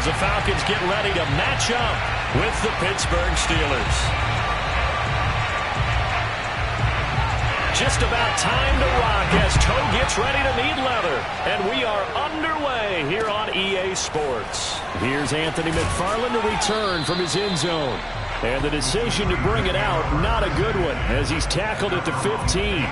the Falcons get ready to match up with the Pittsburgh Steelers. Just about time to rock as toe gets ready to meet leather. And we are underway here on EA Sports. Here's Anthony McFarland to return from his end zone. And the decision to bring it out, not a good one, as he's tackled at the 15.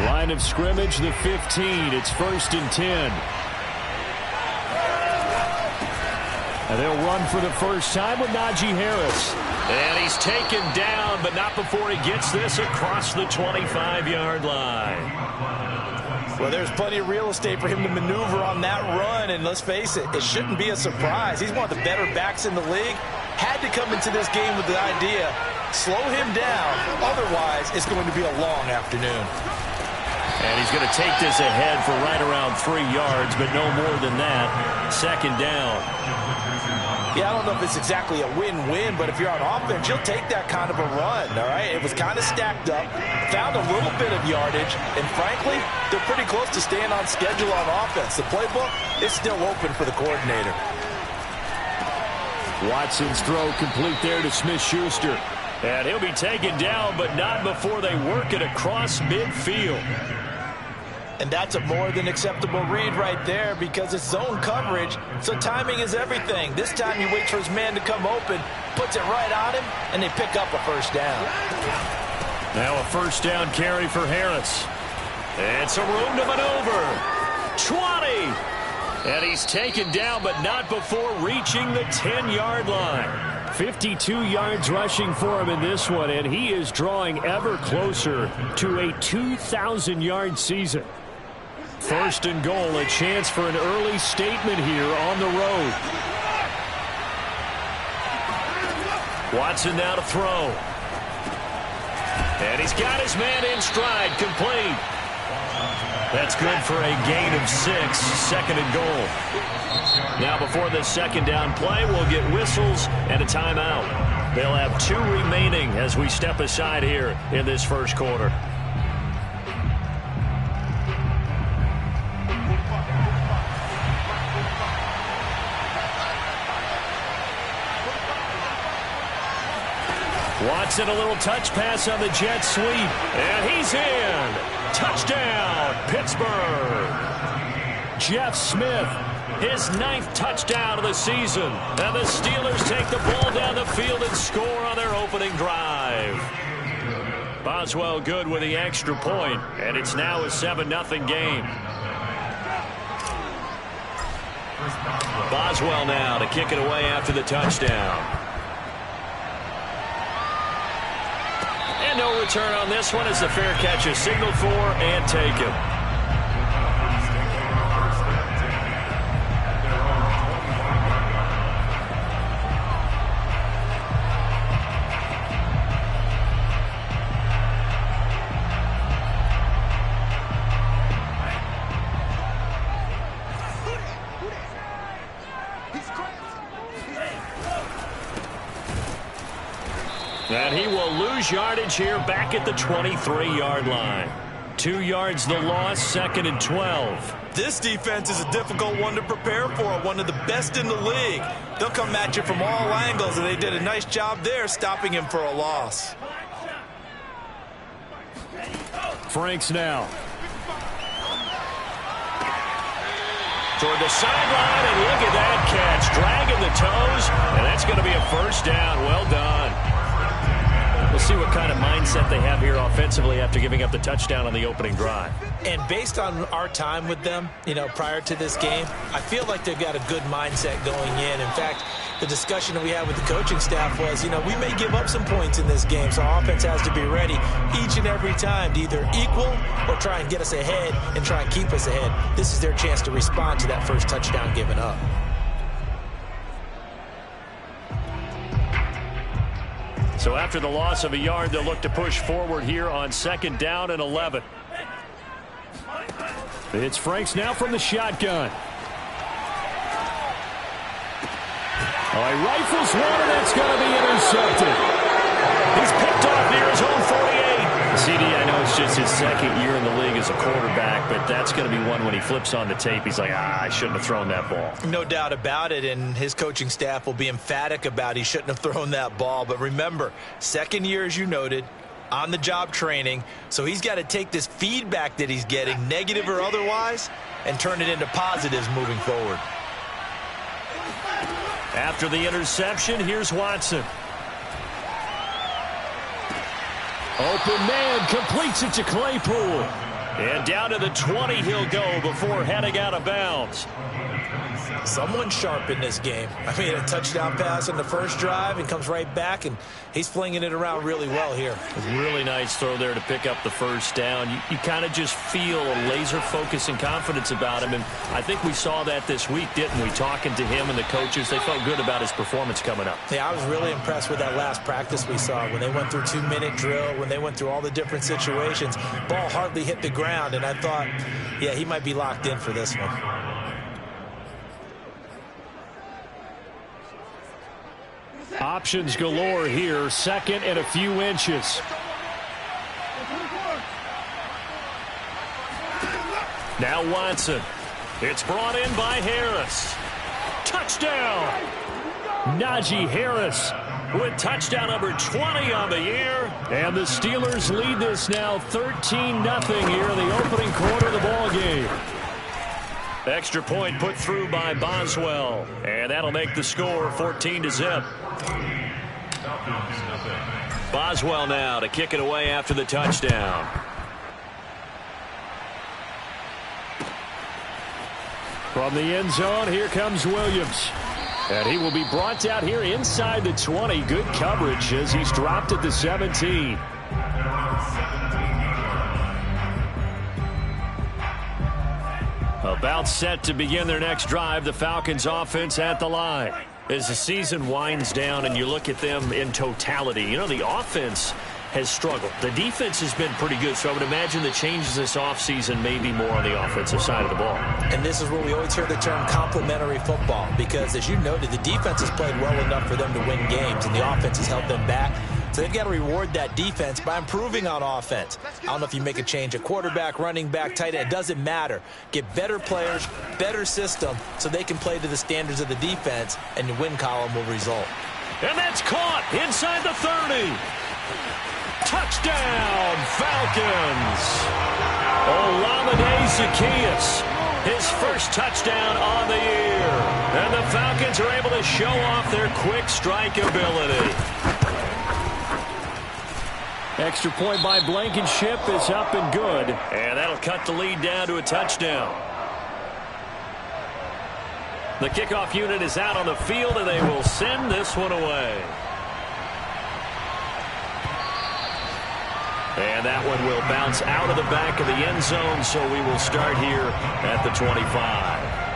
Line of scrimmage, the 15. It's 1st and 10. And they'll run for the first time with Najee Harris. And he's taken down, but not before he gets this across the 25-yard line. Well, there's plenty of real estate for him to maneuver on that run, and let's face it, it shouldn't be a surprise. He's one of the better backs in the league. Had to come into this game with the idea, slow him down, otherwise it's going to be a long afternoon. And he's going to take this ahead for right around 3 yards, but no more than that. 2nd down. Yeah, I don't know if it's exactly a win-win, but if you're on offense, you'll take that kind of a run, all right? It was kind of stacked up, found a little bit of yardage, and frankly, they're pretty close to staying on schedule on offense. The playbook is still open for the coordinator. Watson's throw complete there to Smith-Schuster. And he'll be taken down, but not before they work it across midfield. And that's a more than acceptable read right there because it's zone coverage, so timing is everything. This time you wait for his man to come open, puts it right on him, and they pick up a first down. Now a first down carry for Harris. And some room to maneuver. 20! And he's taken down, but not before reaching the 10-yard line. 52 yards rushing for him in this one, and he is drawing ever closer to a 2,000-yard season. 1st and goal, a chance for an early statement here on the road. Watson now to throw. And he's got his man in stride, complete. That's good for a gain of 6, 2nd and goal. Now before this 2nd down play, we'll get whistles and a timeout. They'll have 2 remaining as we step aside here in this first quarter. Watson, a little touch pass on the jet sweep. And he's in. Touchdown, Pittsburgh. Jeff Smith, his 9th touchdown of the season. And the Steelers take the ball down the field and score on their opening drive. Boswell good with the extra point, and it's now a 7-0 game. Boswell now to kick it away after the touchdown. And no return on this one as the fair catch is signaled for and taken. And he will lose yardage here back at the 23-yard line. 2 yards the loss, 2nd and 12. This defense is a difficult one to prepare for, one of the best in the league. They'll come at you from all angles, and they did a nice job there stopping him for a loss. Franks now. Toward the sideline, and look at that catch. Dragging the toes, and that's going to be a first down. Well done. We'll see what kind of mindset they have here offensively after giving up the touchdown on the opening drive. And based on our time with them, prior to this game, I feel like they've got a good mindset going in. In fact, the discussion that we had with the coaching staff was, we may give up some points in this game, so our offense has to be ready each and every time to either equal or try and get us ahead and try and keep us ahead. This is their chance to respond to that first touchdown given up. So after the loss of a yard, they'll look to push forward here on 2nd down and 11. It's Franks now from the shotgun. Oh, he rifles one, and that's going to be intercepted. He's picked off near his own 48. CD, I know it's just his second year in the league as a quarterback, but that's going to be one when he flips on the tape. He's like, I shouldn't have thrown that ball. No doubt about it, and his coaching staff will be emphatic about he shouldn't have thrown that ball. But remember, second year, as you noted, on-the-job training, so he's got to take this feedback that he's getting, negative or otherwise, and turn it into positives moving forward. After the interception, here's Watson. Open man, completes it to Claypool. And down to the 20 he'll go before heading out of bounds. Someone sharp in this game. I mean, a touchdown pass on the first drive and comes right back, and he's flinging it around really well here. A really nice throw there to pick up the first down. You kind of just feel a laser focus and confidence about him, and I think we saw that this week, didn't we? Talking to him and the coaches, they felt good about his performance coming up. Yeah, I was really impressed with that last practice we saw when they went through 2-minute drill, when they went through all the different situations. Ball hardly hit the ground, and I thought, yeah, he might be locked in for this one. Options galore here. Second and a few inches. Now Watson. It's brought in by Harris. Touchdown! Najee Harris with touchdown number 20 on the year. And the Steelers lead this now 13-0 here in the opening quarter of the ball game. Extra point put through by Boswell. And that'll make the score 14-0. Boswell now to kick it away after the touchdown. From the end zone, here comes Williams. And he will be brought out here inside the 20. Good coverage as he's dropped at the 17. About set to begin their next drive, the Falcons offense at the line. As the season winds down and you look at them in totality, you know, the offense has struggled. The defense has been pretty good, so I would imagine the changes this offseason may be more on the offensive side of the ball. And this is where we always hear the term complementary football, because as you noted, the defense has played well enough for them to win games, and the offense has held them back. So they've got to reward that defense by improving on offense. I don't know if you make a change at quarterback, running back, tight end. It doesn't matter. Get better players, better system, so they can play to the standards of the defense, and the win column will result. And that's caught inside the 30. Touchdown, Falcons. Olamide Zaccheaus, his first touchdown on the year. And the Falcons are able to show off their quick strike ability. Extra point by Blankenship is up and good. And that'll cut the lead down to a touchdown. The kickoff unit is out on the field, and they will send this one away. And that one will bounce out of the back of the end zone, so we will start here at the 25.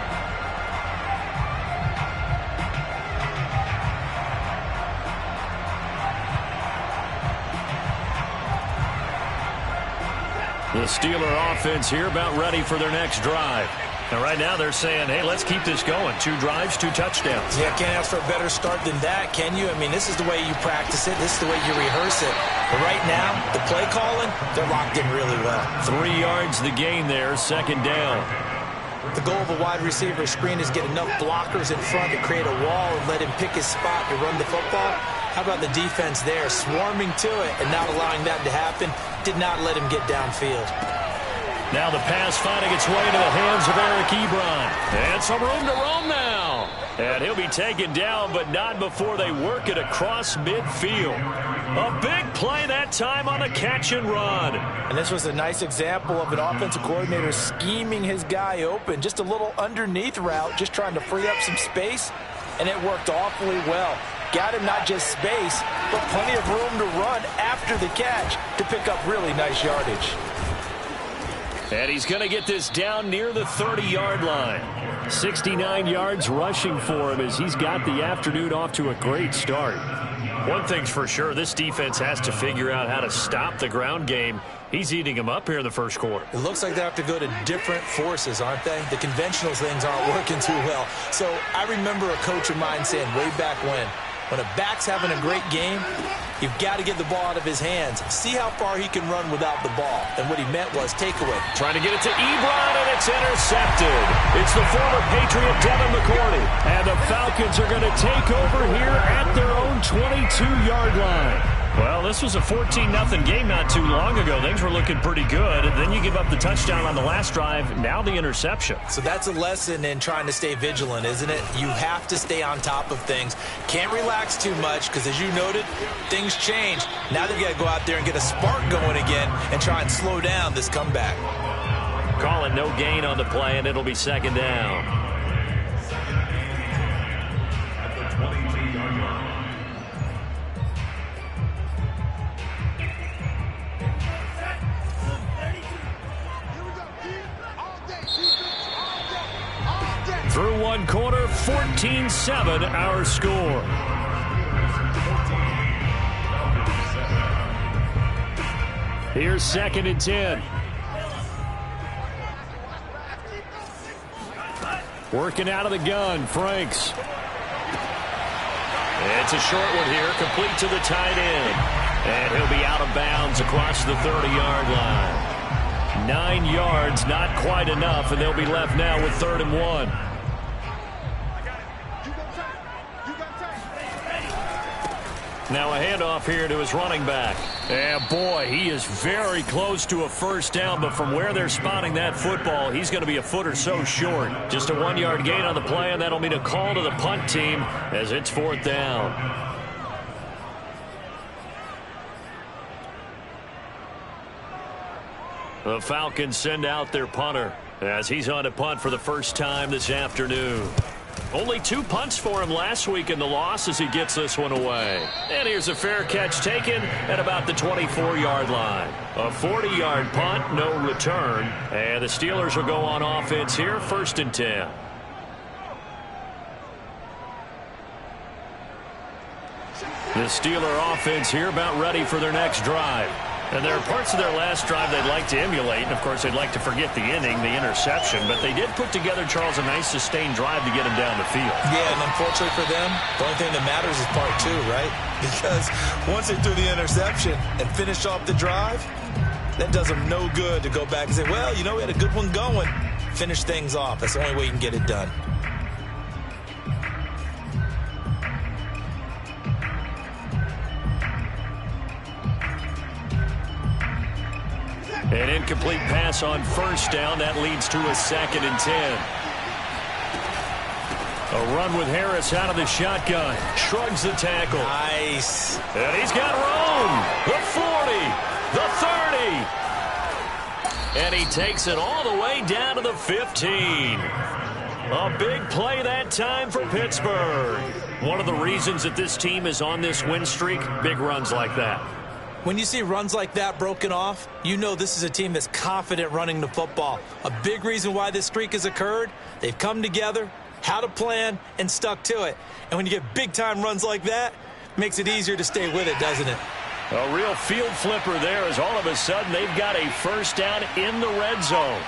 The Steeler offense here about ready for their next drive. And right now they're saying, hey, let's keep this going. 2 drives, 2 touchdowns. Yeah, can't ask for a better start than that, can you? I mean, this is the way you practice it. This is the way you rehearse it. But right now, the play calling, they're locked in really well. 3 yards the gain there, second down. The goal of a wide receiver screen is get enough blockers in front to create a wall and let him pick his spot to run the football. How about the defense there, swarming to it and not allowing that to happen? Did not let him get downfield. Now the pass finding its way into the hands of Eric Ebron. And some room to roam now. And he'll be taken down, but not before they work it across midfield. A big play that time on a catch and run. And this was a nice example of an offensive coordinator scheming his guy open. Just a little underneath route, just trying to free up some space. And it worked awfully well. Got him not just space, but plenty of room to run after the catch to pick up really nice yardage. And he's going to get this down near the 30-yard line. 69 yards rushing for him as he's got the afternoon off to a great start. One thing's for sure, this defense has to figure out how to stop the ground game. He's eating them up here in the first quarter. It looks like they have to go to different forces, aren't they? The conventional things aren't working too well. So I remember a coach of mine saying way back when, When a back's having a great game, you've got to get the ball out of his hands. See how far he can run without the ball. And what he meant was takeaway. Trying to get it to Ebron, and it's intercepted. It's the former Patriot Devin McCourty. And the Falcons are going to take over here at their own 22-yard line. Well, this was a 14-0 game not too long ago. Things were looking pretty good. Then you give up the touchdown on the last drive. Now the interception. So that's a lesson in trying to stay vigilant, isn't it? You have to stay on top of things. Can't relax too much because, as you noted, things change. Now they've got to go out there and get a spark going again and try and slow down this comeback. Call it no gain on the play, and it'll be second down. Through one quarter, 14-7 our score. Here's 2nd and 10. Working out of the gun, Franks. It's a short one here, complete to the tight end. And he'll be out of bounds across the 30-yard line. 9 yards, not quite enough, and they'll be left now with 3rd and 1. Now a handoff here to his running back. And boy, he is very close to a first down, but from where they're spotting that football, he's going to be a foot or so short. Just a 1-yard gain on the play, and that'll mean a call to the punt team as it's 4th down. The Falcons send out their punter as he's on to punt for the first time this afternoon. Only 2 punts for him last week in the loss as he gets this one away. And here's a fair catch taken at about the 24-yard line. A 40-yard punt, no return. And the Steelers will go on offense here, 1st and 10. The Steeler offense here about ready for their next drive. And there are parts of their last drive they'd like to emulate. And, of course, they'd like to forget the inning, the interception. But they did put together, Charles, a nice sustained drive to get him down the field. Yeah, and unfortunately for them, the only thing that matters is part 2, right? Because once they threw the interception and finished off the drive, that does them no good to go back and say, well, you know, we had a good one going. Finish things off. That's the only way you can get it done. An incomplete pass on first down. That leads to a 2nd and 10. A run with Harris out of the shotgun. Shrugs the tackle. Nice. And he's got room. The 40. The 30. And he takes it all the way down to the 15. A big play that time for Pittsburgh. One of the reasons that this team is on this win streak, big runs like that. When you see runs like that broken off, you know this is a team that's confident running the football. A big reason why this streak has occurred, they've come together, had a plan, and stuck to it. And when you get big-time runs like that, it makes it easier to stay with it, doesn't it? A real field flipper there as all of a sudden they've got a first down in the red zone.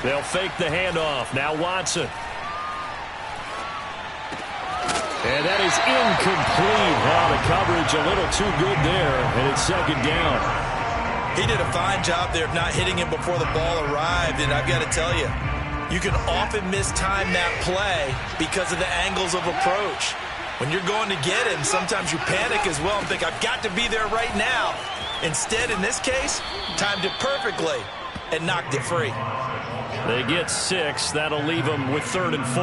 They'll fake the handoff. Now Watson. And that is incomplete. Now the coverage a little too good there, and it's 2nd down. He did a fine job there of not hitting him before the ball arrived, and I've got to tell you, you can often mistime that play because of the angles of approach. When you're going to get him, sometimes you panic as well and think, I've got to be there right now. Instead, in this case, timed it perfectly and knocked it free. They get 6. That'll leave them with 3rd and 4.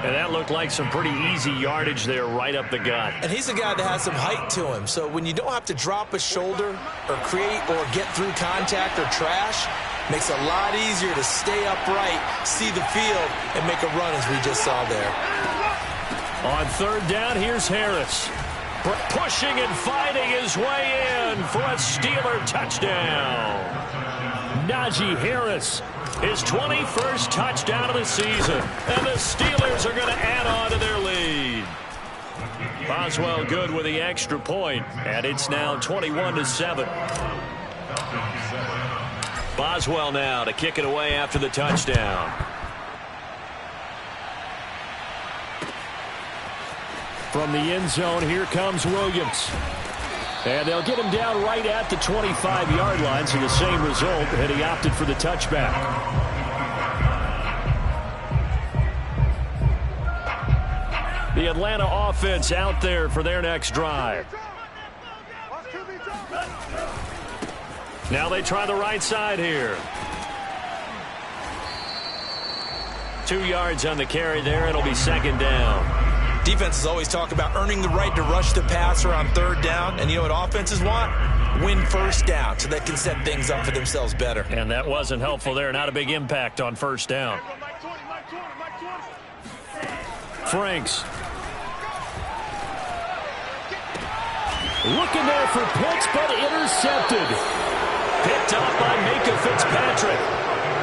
And that looked like some pretty easy yardage there right up the gut. And he's a guy that has some height to him. So when you don't have to drop a shoulder or create or get through contact or trash, makes it a lot easier to stay upright, see the field, and make a run as we just saw there. On 3rd down, here's Harris. Pushing and fighting his way in for a Steeler touchdown. Najee Harris. His 21st touchdown of the season. And the Steelers are going to add on to their lead. Boswell good with the extra point, and it's now 21-7. Boswell now to kick it away after the touchdown. From the end zone, here comes Williams. And they'll get him down right at the 25-yard line, so the same result, and he opted for the touchback. The Atlanta offense out there for their next drive. Now they try the right side here. 2 yards on the carry there. It'll be second down. Defenses always talk about earning the right to rush the passer on third down. And you know what offenses want? Win first down so they can set things up for themselves better. And that wasn't helpful there. Not a big impact on first down. Franks. Looking there for Pitts, but intercepted. Picked off by Minkah Fitzpatrick.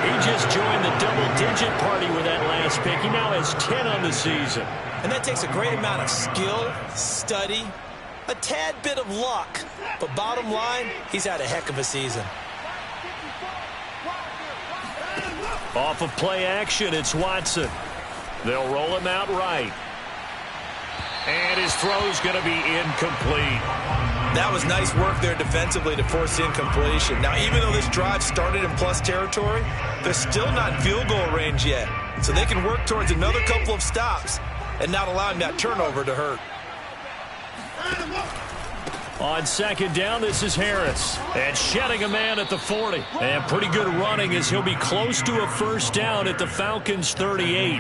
He just joined the double-digit party with that last pick. He now has 10 on the season. And that takes a great amount of skill, study, a tad bit of luck. But bottom line, he's had a heck of a season. Off of play action, it's Watson. They'll roll him out right. And his throw's going to be incomplete. That was nice work there defensively to force incompletion. Now, even though this drive started in plus territory, they're still not in field goal range yet. So they can work towards another couple of stops and not allowing that turnover to hurt. On second down, this is Harris. And shedding a man at the 40. And pretty good running as he'll be close to a first down at the Falcons' 38.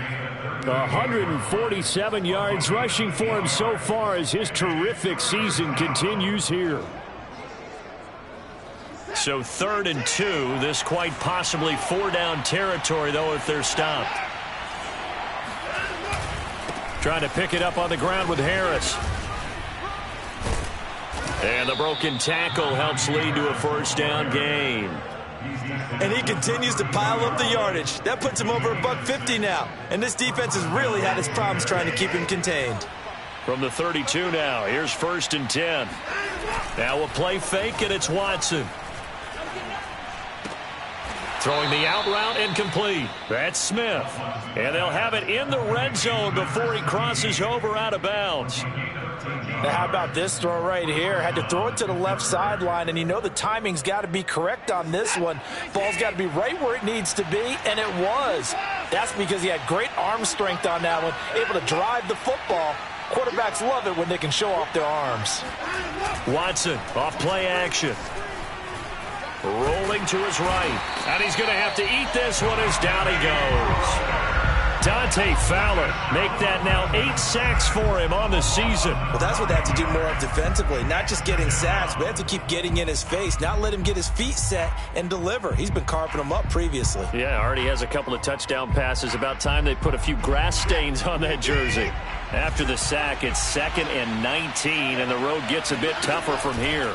147 yards rushing for him so far as his terrific season continues here. So 3rd and 2. This quite possibly 4-down territory, though, if they're stopped. Trying to pick it up on the ground with Harris. And the broken tackle helps lead to a first down gain. And he continues to pile up the yardage. That puts him over $150 now. And this defense has really had its problems trying to keep him contained. From the 32 now, here's 1st and 10. Now a play fake, and it's Watson. Throwing the out route, incomplete. That's Smith. And they'll have it in the red zone before he crosses over out of bounds. Now, how about this throw right here? Had to throw it to the left sideline, and you know the timing's got to be correct on this one. Ball's got to be right where it needs to be, and it was. That's because he had great arm strength on that one, able to drive the football. Quarterbacks love it when they can show off their arms. Watson off play action. Rolling to his right. And he's going to have to eat this one as down he goes. Dante Fowler make that now 8 sacks for him on the season. Well, that's what they have to do more of defensively. Not just getting sacks, but they have to keep getting in his face. Not let him get his feet set and deliver. He's been carving them up previously. Yeah, already has a couple of touchdown passes. About time they put a few grass stains on that jersey. After the sack, it's 2nd and 19, and the road gets a bit tougher from here.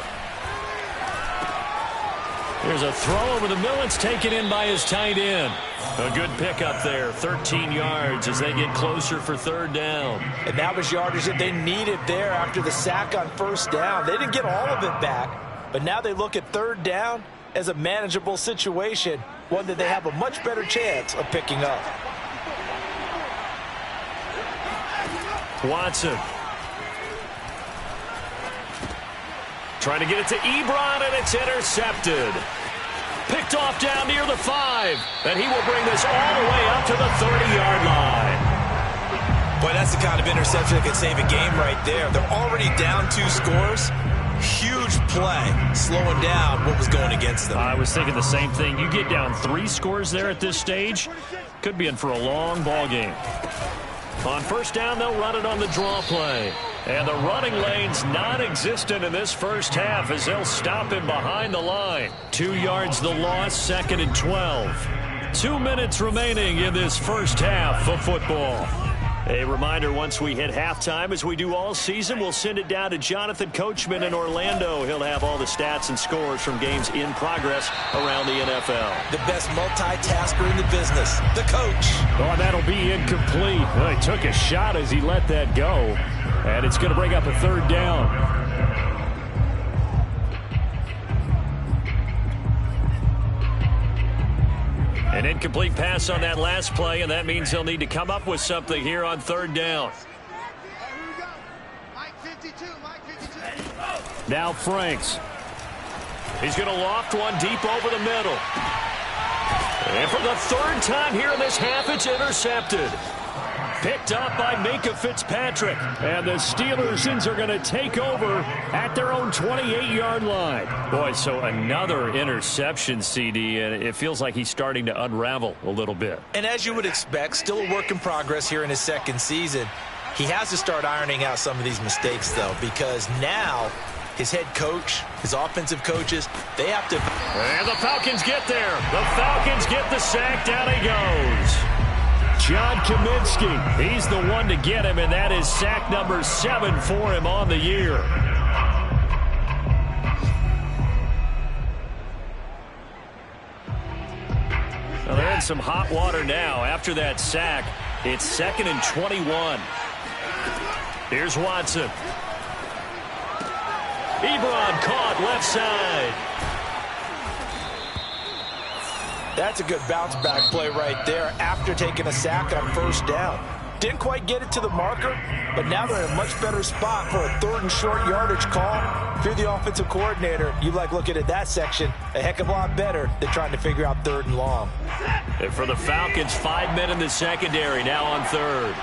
There's a throw over the middle. It's taken in by his tight end. A good pickup there, 13 yards as they get closer for 3rd down. And that was yardage that they needed there after the sack on 1st down. They didn't get all of it back, but now they look at 3rd down as a manageable situation, one that they have a much better chance of picking up. Watson. Trying to get it to Ebron, and it's intercepted. Picked off down near the 5. And he will bring this all the way up to the 30-yard line. Boy, that's the kind of interception that could save a game right there. They're already down 2 scores. Huge play, slowing down what was going against them. I was thinking the same thing. You get down 3 scores there at this stage, could be in for a long ball game. On 1st down, they'll run it on the draw play. And the running lane's non-existent in this first half as they'll stop him behind the line. 2 yards the loss, 2nd and 12. 2 minutes remaining in this first half of football. A reminder, once we hit halftime, as we do all season, we'll send it down to Jonathan Coachman in Orlando. He'll have all the stats and scores from games in progress around the NFL. The best multitasker in the business, the coach. Oh, that'll be incomplete. Well, he took a shot as he let that go. And it's going to bring up a 3rd down. An incomplete pass on that last play, and that means they'll need to come up with something here on 3rd down. Now Franks. He's going to loft one deep over the middle. And for the third time here in this half, it's intercepted. Picked up by Minkah Fitzpatrick. And the Steelers are going to take over at their own 28-yard line. Boy, so another interception, CD, and it feels like he's starting to unravel a little bit. And as you would expect, still a work in progress here in his second season. He has to start ironing out some of these mistakes, though, because now his head coach, his offensive coaches, they have to... And the Falcons get there. The Falcons get the sack. Down he goes. John Kaminsky, he's the one to get him, and that is sack number 7 for him on the year. Well, they're in some hot water now. After that sack, it's 2nd and 21. Here's Watson. Ebron caught left side. That's a good bounce-back play right there after taking a sack on first down. Didn't quite get it to the marker, but now they're in a much better spot for a 3rd and short yardage call. If you're the offensive coordinator, you like looking at that section a heck of a lot better than trying to figure out 3rd and long. And for the Falcons, 5 men in the secondary, now on 3rd.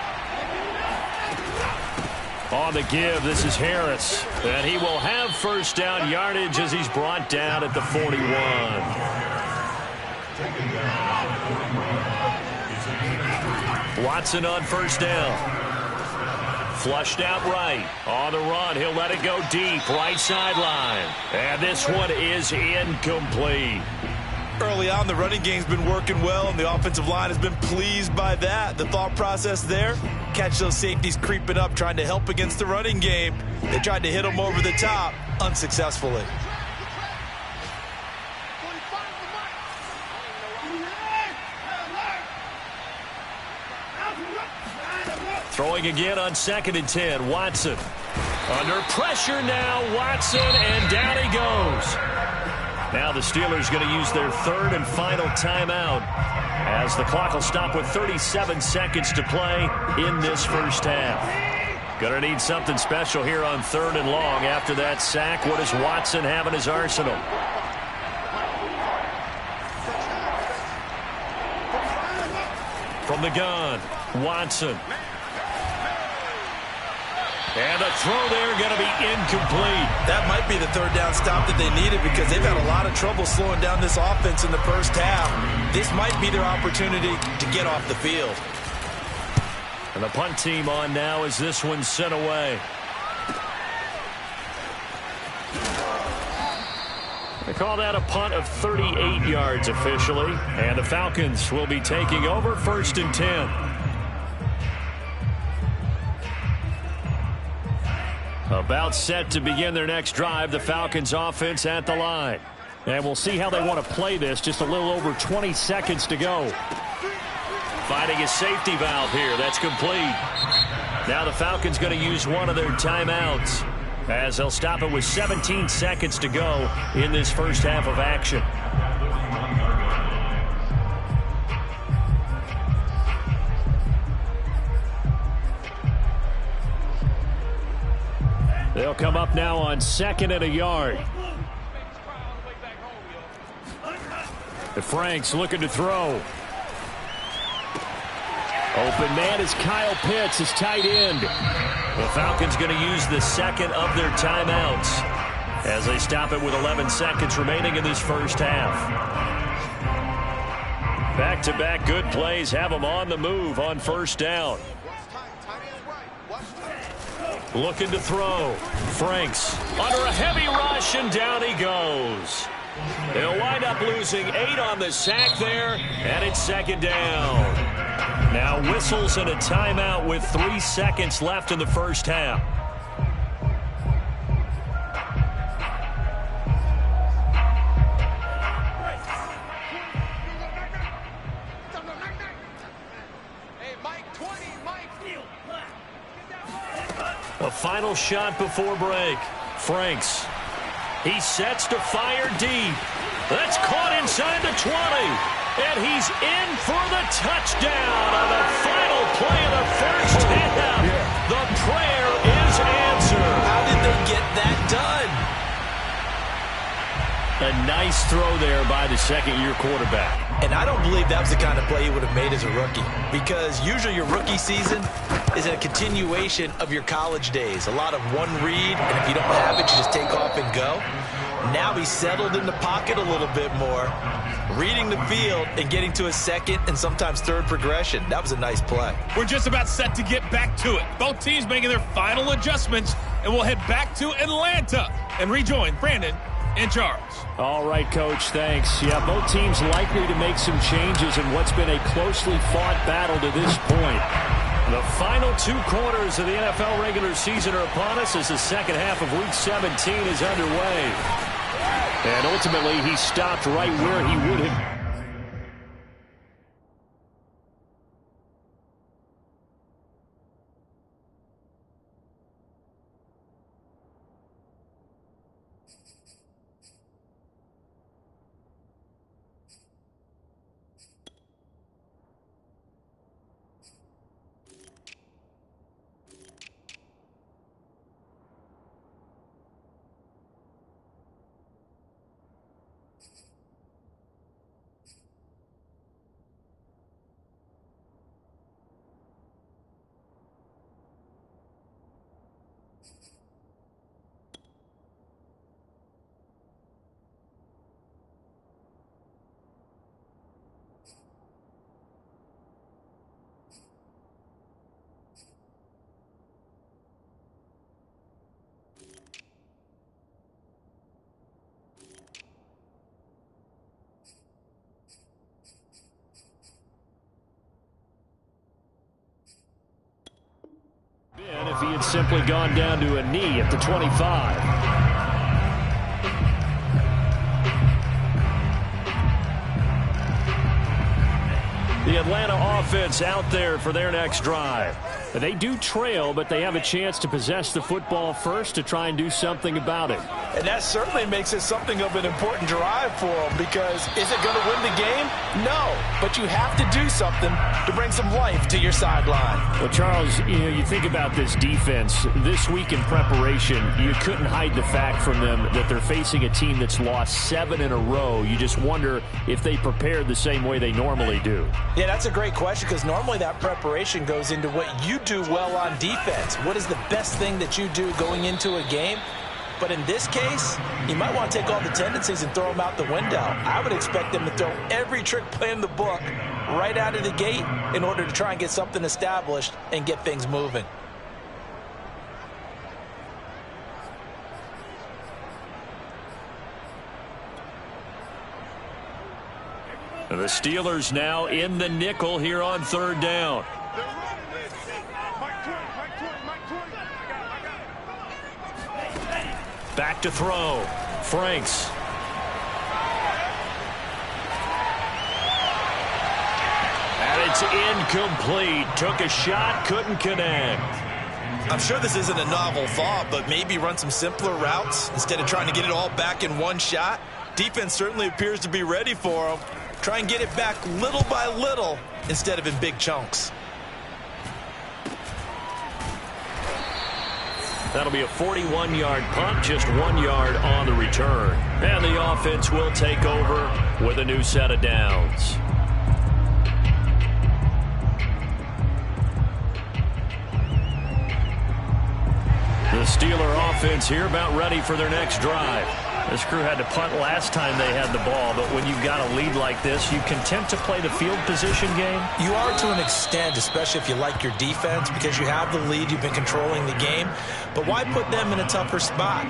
On the give, this is Harris. And he will have first down yardage as he's brought down at the 41. Watson on first down. Flushed out right. On the run, he'll let it go deep. Right sideline. And this one is incomplete. Early on, the running game's been working well, and the offensive line has been pleased by that. The thought process there, catch those safeties creeping up, trying to help against the running game. They tried to hit them over the top, unsuccessfully. Throwing again on 2nd and 10. Watson. Under pressure now. Watson, and down he goes. Now the Steelers going to use their 3rd and final timeout as the clock will stop with 37 seconds to play in this first half. Going to need something special here on 3rd and long after that sack. What does Watson have in his arsenal? From the gun, Watson. And the throw there going to be incomplete. That might be the 3rd down stop that they needed because they've had a lot of trouble slowing down this offense in the first half. This might be their opportunity to get off the field. And the punt team on now as this one's sent away. They call that a punt of 38 yards officially. And the Falcons will be taking over 1st and 10. About set to begin their next drive, the Falcons offense at the line. And we'll see how they want to play this. Just a little over 20 seconds to go. Finding a safety valve here. That's complete. Now the Falcons going to use one of their timeouts as they'll stop it with 17 seconds to go in this first half of action. They'll come up now on 2nd and a yard. Franks looking to throw. Open man is Kyle Pitts, his tight end. The Falcons going to use the 2nd of their timeouts as they stop it with 11 seconds remaining in this first half. Back-to-back good plays have them on the move on first down. Looking to throw. Franks under a heavy rush, and down he goes. They'll wind up losing 8 on the sack there, and it's 2nd down. Now whistles and a timeout with 3 seconds left in the first half. A final shot before break. Franks. He sets to fire deep. That's caught inside the 20. And he's in for the touchdown on the final play of the first half. The prayer is answered. How did they get that done? A nice throw there by the second-year quarterback. And I don't believe that was the kind of play he would have made as a rookie, because usually your rookie season is a continuation of your college days. A lot of one read, and if you don't have it, you just take off and go. Now he's settled in the pocket a little bit more, reading the field and getting to a second and sometimes third progression. That was a nice play. We're just about set to get back to it. Both teams making their final adjustments, and we'll head back to Atlanta and rejoin Brandon and Charles. All right, Coach, thanks. Yeah, both teams likely to make some changes in what's been a closely fought battle to this point. The final 2 quarters of the NFL regular season are upon us as the second half of Week 17 is underway. And ultimately, he stopped right where he would have. If he had simply gone down to a knee at the 25. The Atlanta offense out there for their next drive. They do trail, but they have a chance to possess the football first to try and do something about it. And that certainly makes it something of an important drive for them, because is it going to win the game? No, but you have to do something to bring some life to your sideline. Well, Charles, you think about this defense. This week in preparation, you couldn't hide the fact from them that they're facing a team that's lost 7 in a row. You just wonder if they prepared the same way they normally do. Yeah, that's a great question, because normally that preparation goes into what you do well on defense. What is the best thing that you do going into a game? But in this case, you might want to take all the tendencies and throw them out the window. I would expect them to throw every trick play in the book right out of the gate in order to try and get something established and get things moving. The Steelers now in the nickel here on 3rd down. Back to throw. Franks. And it's incomplete. Took a shot, couldn't connect. I'm sure this isn't a novel thought, but maybe run some simpler routes instead of trying to get it all back in one shot. Defense certainly appears to be ready for them. Try and get it back little by little instead of in big chunks. That'll be a 41-yard punt, just 1 yard on the return. And the offense will take over with a new set of downs. The Steeler offense here about ready for their next drive. This crew had to punt last time they had the ball, but when you've got a lead like this, you content to play the field position game? You are to an extent, especially if you like your defense, because you have the lead, you've been controlling the game. But why put them in a tougher spot?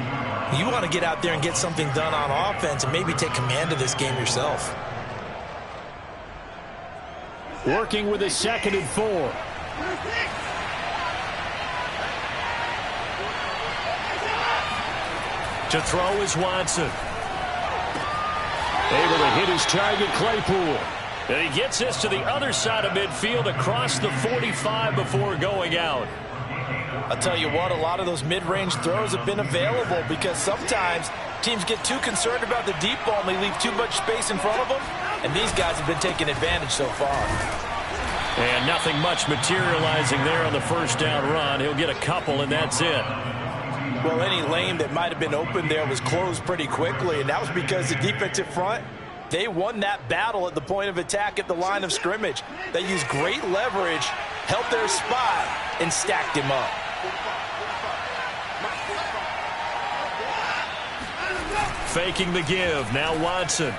You want to get out there and get something done on offense and maybe take command of this game yourself. Working with a 2nd and 4. To throw is Watson. Able to hit his target, Claypool. And he gets this to the other side of midfield across the 45 before going out. I'll tell you what, a lot of those mid-range throws have been available because sometimes teams get too concerned about the deep ball and they leave too much space in front of them. And these guys have been taking advantage so far. And nothing much materializing there on the 1st down run. He'll get a couple, and that's it. Well, any lane that might have been open there was closed pretty quickly, and that was because the defensive front, they won that battle at the point of attack at the line of scrimmage. They used great leverage, held their spot, and stacked him up. Faking the give. Now Watson.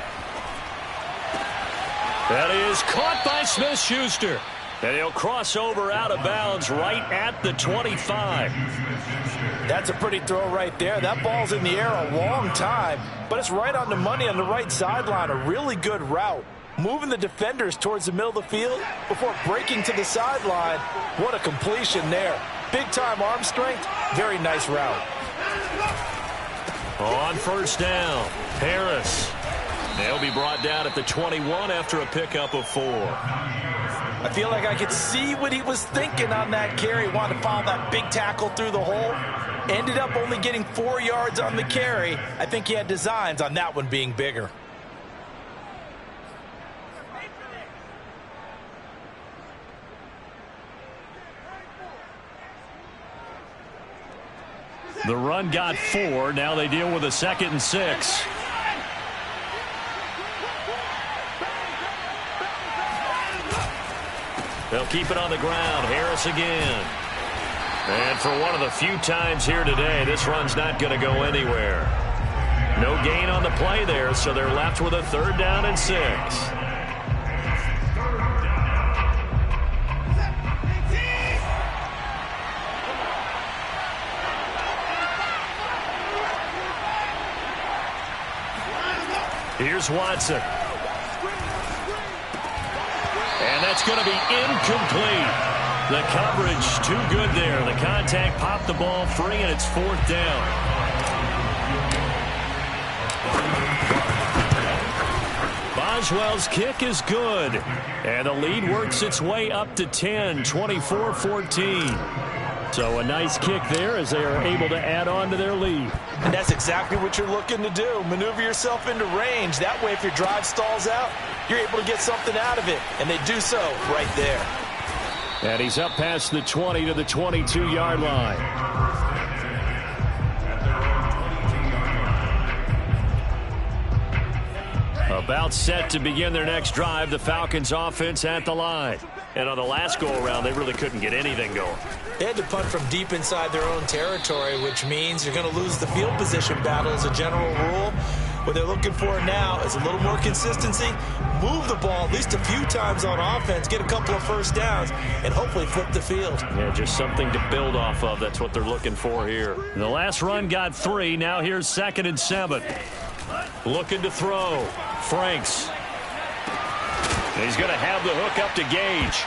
That is caught by Smith-Schuster. And he'll cross over out of bounds right at the 25. That's a pretty throw right there. That ball's in the air a long time, but it's right on the money on the right sideline. A really good route. Moving the defenders towards the middle of the field before breaking to the sideline. What a completion there. Big-time arm strength. Very nice route. On first down, Harris. They'll be brought down at the 21 after a pickup of 4. I feel like I could see what he was thinking on that carry. Wanted to follow that big tackle through the hole. Ended up only getting 4 yards on the carry. I think he had designs on that one being bigger. The run got 4. Now they deal with a 2nd and 6. They'll keep it on the ground. Harris again. And for one of the few times here today, this run's not going to go anywhere. No gain on the play there, so they're left with a 3rd down and 6. Here's Watson. And that's going to be incomplete. The coverage too good there. The contact popped the ball free, and it's 4th down. Boswell's kick is good. And the lead works its way up to 10, 24-14. So a nice kick there as they are able to add on to their lead. And that's exactly what you're looking to do. Maneuver yourself into range. That way, if your drive stalls out, you're able to get something out of it. And they do so right there. And he's up past the 20 to the 22-yard line. About set to begin their next drive, the Falcons offense at the line. And on the last go-around, they really couldn't get anything going. They had to punt from deep inside their own territory, which means you're going to lose the field position battle as a general rule. What they're looking for now is a little more consistency, move the ball at least a few times on offense, get a couple of first downs, and hopefully flip the field. Yeah, just something to build off of. That's what they're looking for here. The last run got 3. Now here's 2nd and 7. Looking to throw. Franks. He's going to have the hook up to Gage.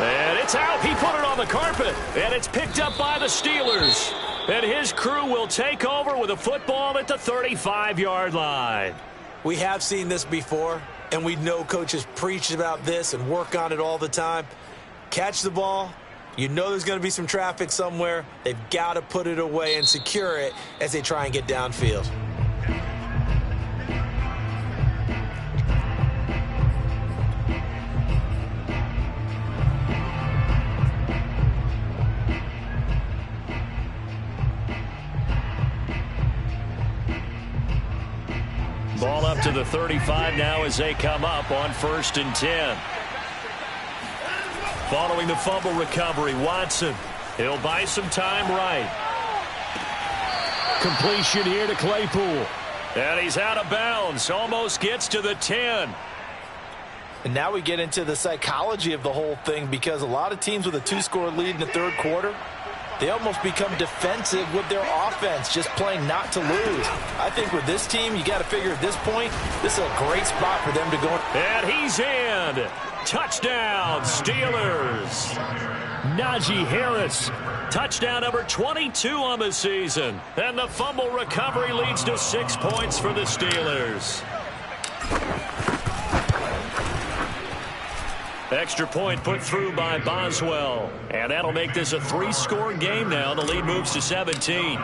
And it's out. He put it on the carpet. And it's picked up by the Steelers. And his crew will take over with a football at the 35-yard line. We have seen this before, and we know coaches preach about this and work on it all the time. Catch the ball. You know there's going to be some traffic somewhere. They've got to put it away and secure it as they try and get downfield. Ball up to the 35 now as they come up on 1st and 10. Following the fumble recovery, Watson. He'll buy some time right. Completion here to Claypool. And he's out of bounds. Almost gets to the 10. And now we get into the psychology of the whole thing, because a lot of teams with a 2-score lead in the 3rd quarter, they almost become defensive with their offense, just playing not to lose. I think with this team, you got to figure at this point, this is a great spot for them to go. And he's in. Touchdown, Steelers. Najee Harris. Touchdown number 22 on the season. And the fumble recovery leads to 6 points for the Steelers. Extra point put through by Boswell. And that'll make this a 3-score game now. The lead moves to 17.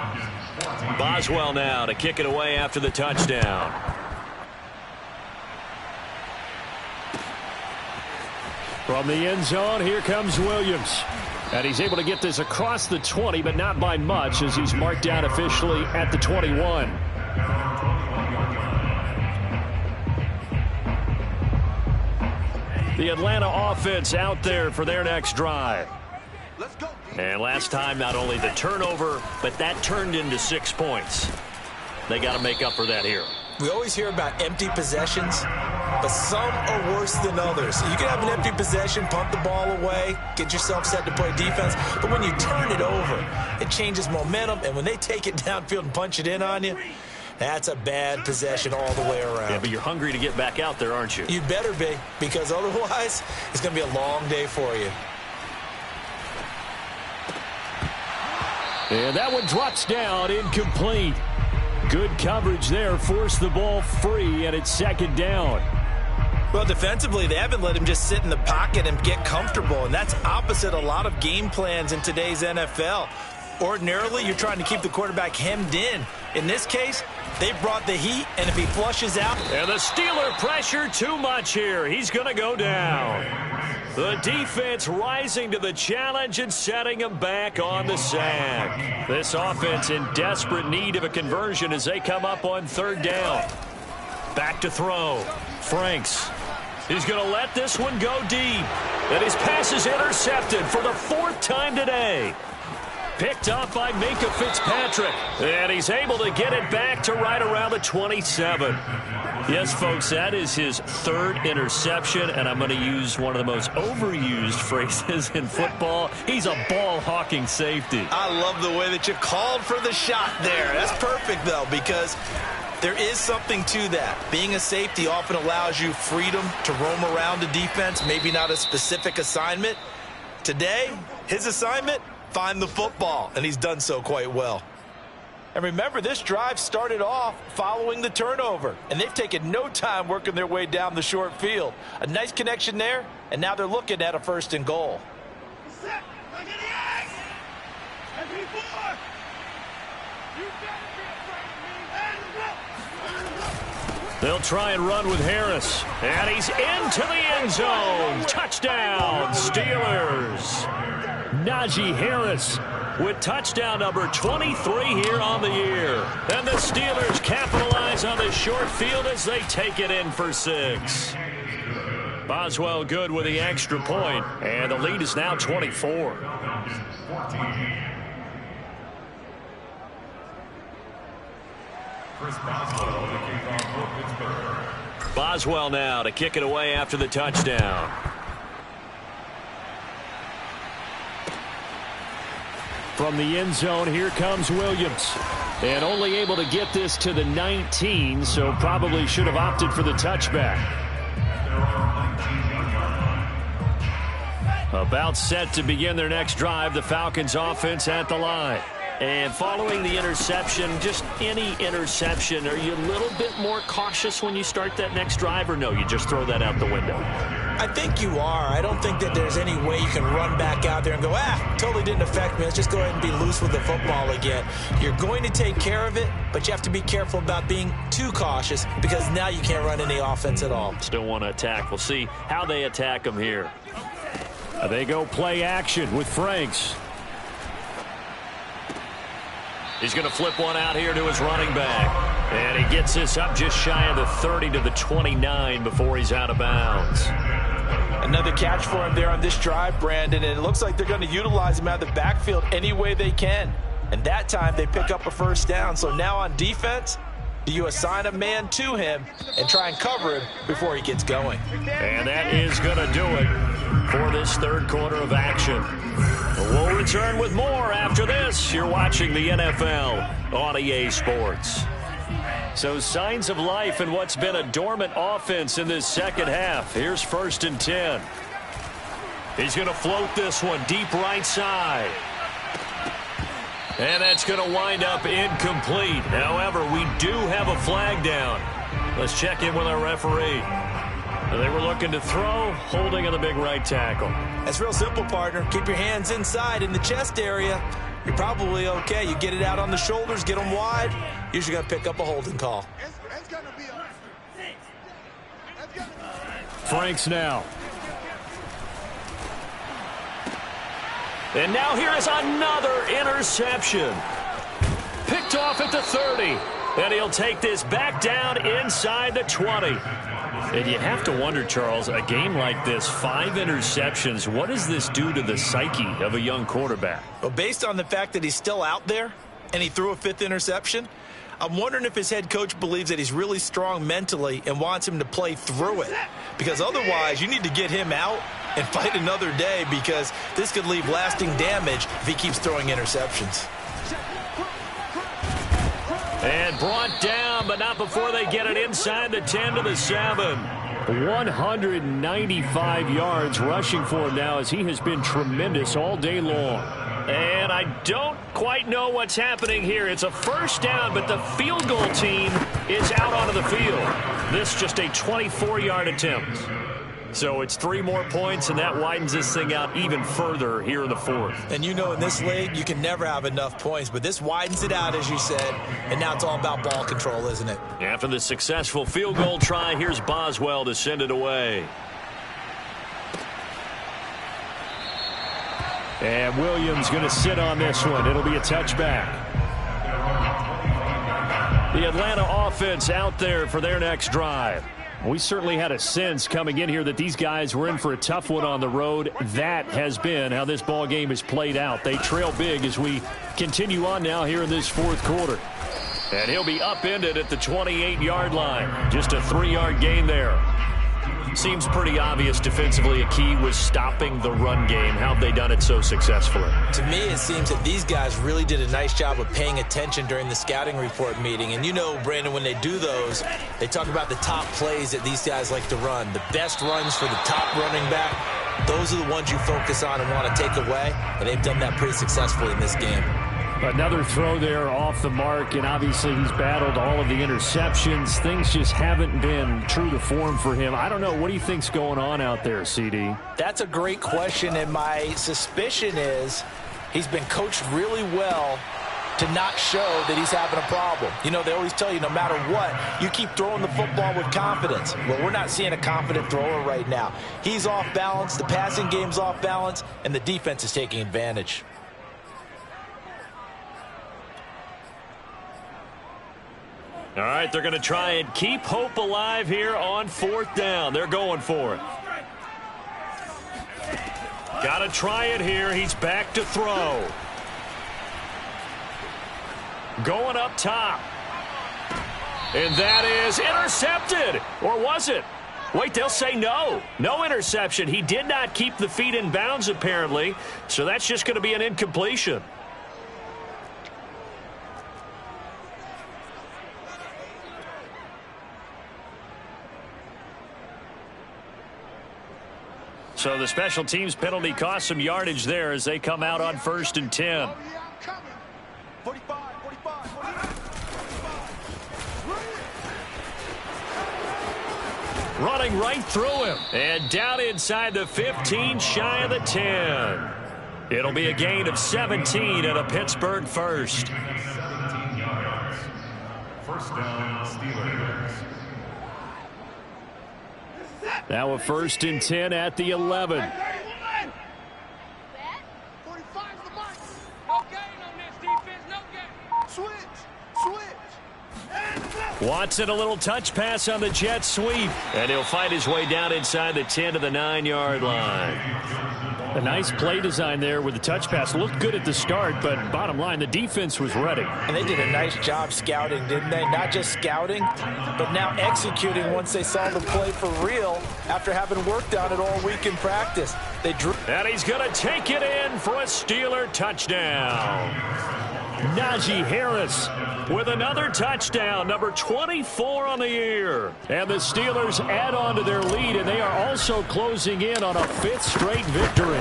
Boswell now to kick it away after the touchdown. From the end zone, here comes Williams. And he's able to get this across the 20, but not by much, as he's marked down officially at the 21. The Atlanta offense out there for their next drive. And last time, not only the turnover, but that turned into 6 points. They got to make up for that here. We always hear about empty possessions, but some are worse than others. You can have an empty possession, punt the ball away, get yourself set to play defense, but when you turn it over, it changes momentum, and when they take it downfield and punch it in on you, that's a bad possession all the way around. Yeah, but you're hungry to get back out there, aren't you? You better be, because otherwise, it's going to be a long day for you. And that one drops down, incomplete. Good coverage there, forced the ball free, and it's second down. Well, defensively, they haven't let him just sit in the pocket and get comfortable, and that's opposite a lot of game plans in today's NFL. Ordinarily, you're trying to keep the quarterback hemmed in. In this case, they brought the heat, and if he flushes out... And the Steeler pressure too much here. He's going to go down. The defense rising to the challenge and setting him back on the sack. This offense in desperate need of a conversion as they come up on third down. Back to throw. Franks. He's going to let this one go deep. And his pass is intercepted for the 4th time today. Picked up by Minkah Fitzpatrick. And he's able to get it back to right around the 27. Yes, folks, that is his 3rd interception, and I'm going to use one of the most overused phrases in football. He's a ball-hawking safety. I love the way that you called for the shot there. That's perfect, though, because there is something to that. Being a safety often allows you freedom to roam around a defense, maybe not a specific assignment. Today, his assignment, find the football, and he's done so quite well. And remember, this drive started off following the turnover, and they've taken no time working their way down the short field. A nice connection there, and now they're looking at a 1st and goal. They'll try and run with Harris, and he's into the end zone. Touchdown, Steelers. Najee Harris with touchdown number 23 here on the year. And the Steelers capitalize on the short field as they take it in for 6. Boswell good with the extra point, and the lead is now 24. Boswell now to kick it away after the touchdown. From the end zone, here comes Williams. And only able to get this to the 19, so probably should have opted for the touchback. About set to begin their next drive, the Falcons offense at the line. And following the interception, just any interception, are you a little bit more cautious when you start that next drive, or no, you just throw that out the window? I think you are. I don't think that there's any way you can run back out there and go, totally didn't affect me. Let's just go ahead and be loose with the football again. You're going to take care of it, but you have to be careful about being too cautious because now you can't run any offense at all. Still want to attack. We'll see how they attack them here. They go play action with Franks. He's going to flip one out here to his running back. And he gets this up just shy of the 30 to the 29 before he's out of bounds. Another catch for him there on this drive, Brandon, and it looks like they're going to utilize him out of the backfield any way they can. And that time they pick up a 1st down. So now on defense, do you assign a man to him and try and cover him before he gets going? And that is going to do it for this 3rd quarter of action. We'll return with more after this. You're watching the NFL on EA Sports. So signs of life in what's been a dormant offense in this second half. Here's 1st and 10. He's going to float this one deep right side. And that's going to wind up incomplete. However, we do have a flag down. Let's check in with our referee. They were looking to throw, holding on the big right tackle. That's real simple, partner. Keep your hands inside in the chest area. You're probably okay. You get it out on the shoulders, get them wide. Usually going to pick up a holding call. Franks now. And now here is another interception. Picked off at the 30. And he'll take this back down inside the 20. And you have to wonder, Charles, a game like this, 5 interceptions, what does this do to the psyche of a young quarterback? Well, based on the fact that he's still out there and he threw a 5th interception, I'm wondering if his head coach believes that he's really strong mentally and wants him to play through it. Because otherwise, you need to get him out and fight another day, because this could leave lasting damage if he keeps throwing interceptions. And brought down, but not before they get it inside the 10 to the 7. 195 yards rushing for him now, as he has been tremendous all day long. And I don't quite know what's happening here. It's a first down, but the field goal team is out onto the field. This just a 24-yard attempt. So it's 3 more points, and that widens this thing out even further here in the 4th. And you know, in this league, you can never have enough points, but this widens it out, as you said, and now it's all about ball control, isn't it? After the successful field goal try, here's Boswell to send it away. And Williams going to sit on this one. It'll be a touchback. The Atlanta offense out there for their next drive. We certainly had a sense coming in here that these guys were in for a tough one on the road. That has been how this ball game has played out. They trail big as we continue on now here in this 4th quarter. And he'll be upended at the 28-yard line. Just a 3-yard gain there. Seems pretty obvious defensively a key was stopping the run game. How have they done it so successfully? To me, it seems that these guys really did a nice job of paying attention during the scouting report meeting. And you know, Brandon, when they do those, they talk about the top plays that these guys like to run. The best runs for the top running back, those are the ones you focus on and want to take away. And they've done that pretty successfully in this game. Another throw there off the mark, and obviously he's battled all of the interceptions. Things just haven't been true to form for him. I don't know. What do you think's going on out there, CD? That's a great question, and my suspicion is he's been coached really well to not show that he's having a problem. You know, they always tell you no matter what, you keep throwing the football with confidence. Well, we're not seeing a confident thrower right now. He's off balance, the passing game's off balance, and the defense is taking advantage. All right, they're going to try and keep hope alive here on 4th down. They're going for it. Got to try it here. He's back to throw. Going up top. And that is intercepted. Or was it? Wait, they'll say no. No interception. He did not keep the feet in bounds, apparently. So that's just going to be an incompletion. So the special teams penalty cost some yardage there as they come out on 1st and 10. 45. Running right through him. And down inside the 15, shy of the 10. It'll be a gain of 17 and a Pittsburgh first. 17 yards. First down, Steelers. Now a 1st and 10 at the 11. Watson, a little touch pass on the jet sweep. And he'll fight his way down inside the 10 to the 9-yard line. A nice play design there with the touch pass. Looked good at the start, but bottom line, the defense was ready. And they did a nice job scouting, didn't they? Not just scouting, but now executing once they saw the play for real after having worked on it all week in practice. They drew. And he's going to take it in for a Steeler touchdown. Najee Harris with another touchdown, number 24 on the year. And the Steelers add on to their lead, and they are also closing in on a 5th straight victory.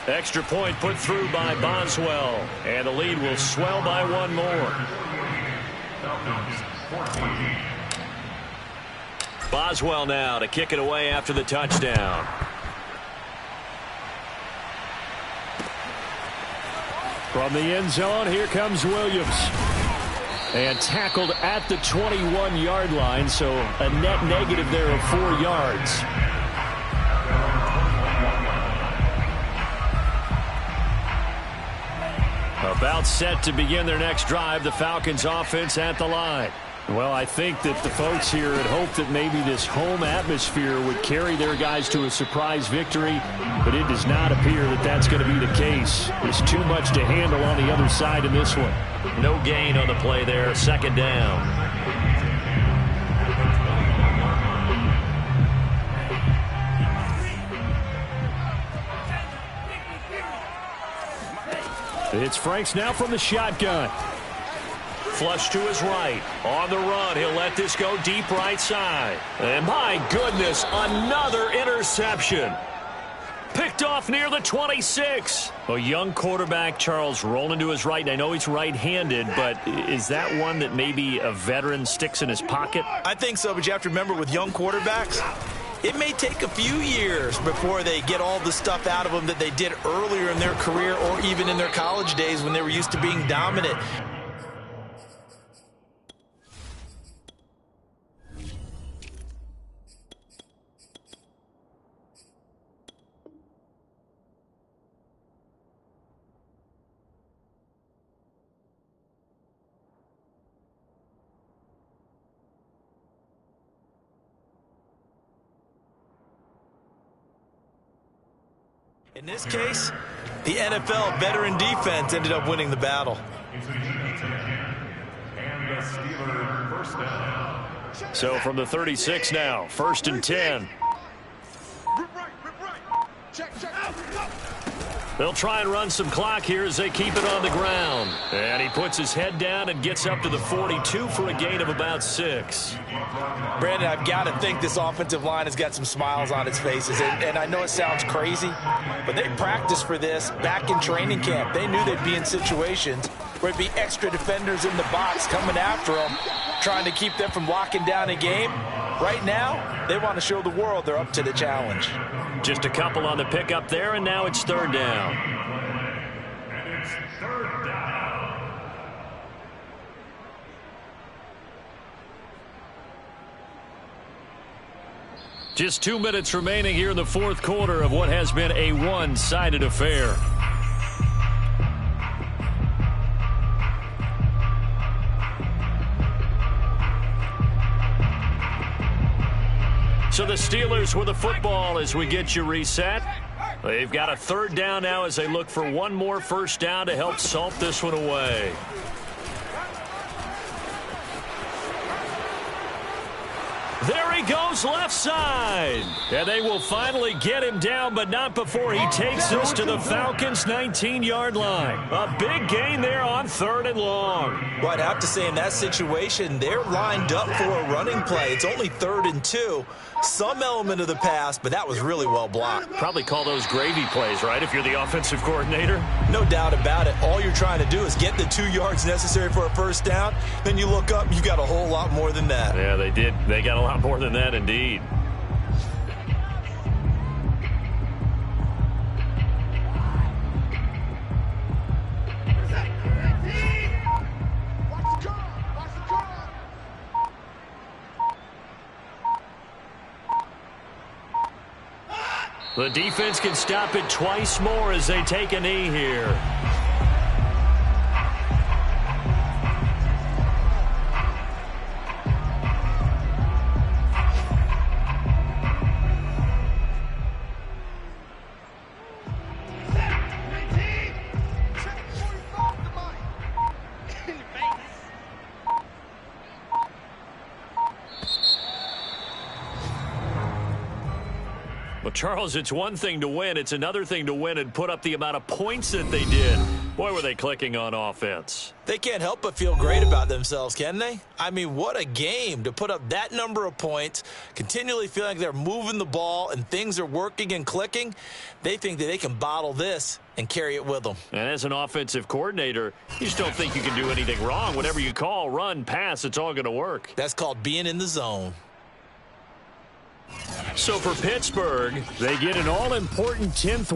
Extra point put through by Boswell, and the lead will swell by 1 more. Boswell now to kick it away after the touchdown. From the end zone, here comes Williams. And tackled at the 21-yard line, so a net negative there of 4 yards. About set to begin their next drive, the Falcons offense at the line. Well, I think that the folks here had hoped that maybe this home atmosphere would carry their guys to a surprise victory, but it does not appear that that's going to be the case. There's too much to handle on the other side in this one. No gain on the play there, second down. It's Franks now from the shotgun. Flush to his right. On the run, he'll let this go deep right side. And my goodness, another interception. Picked off near the 26. A young quarterback, Charles, rolling to his right. And I know he's right-handed, but is that one that maybe a veteran sticks in his pocket? I think so, but you have to remember with young quarterbacks, it may take a few years before they get all the stuff out of them that they did earlier in their career or even in their college days when they were used to being dominant. In this case, the NFL veteran defense ended up winning the battle. So from the 36 now, 1st and 10. They'll try and run some clock here as they keep it on the ground. And he puts his head down and gets up to the 42 for a gain of about 6. Brandon, I've got to think this offensive line has got some smiles on its faces. And I know it sounds crazy, but they practiced for this back in training camp. They knew they'd be in situations where it'd be extra defenders in the box coming after them, trying to keep them from locking down a game. Right now, they want to show the world they're up to the challenge. Just a couple on the pickup there, and now it's 3rd down. And it's 3rd down. Just 2 minutes remaining here in the 4th quarter of what has been a one-sided affair. So the Steelers with the football as we get you reset. They've got a 3rd down now as they look for one more 1st down to help salt this one away. There he goes left side. And they will finally get him down, but not before he takes this to the Falcons' 19-yard line. A big gain there on 3rd and long. Well, I'd have to say in that situation, they're lined up for a running play. It's only 3rd and 2. Some element of the pass, but that was really well blocked. Probably call those gravy plays, right, if you're the offensive coordinator? No doubt about it. All you're trying to do is get the 2 yards necessary for a 1st down. Then you look up, you got a whole lot more than that. Yeah, they did. They got a lot more than that, indeed. The defense can stop it twice more as they take a knee here. Charles, it's one thing to win. It's another thing to win and put up the amount of points that they did. Boy, were they clicking on offense. They can't help but feel great about themselves, can they? I mean, what a game to put up that number of points, continually feeling like they're moving the ball and things are working and clicking. They think that they can bottle this and carry it with them. And as an offensive coordinator, you just don't think you can do anything wrong. Whatever you call, run, pass, it's all going to work. That's called being in the zone. So for Pittsburgh, they get an all-important 10th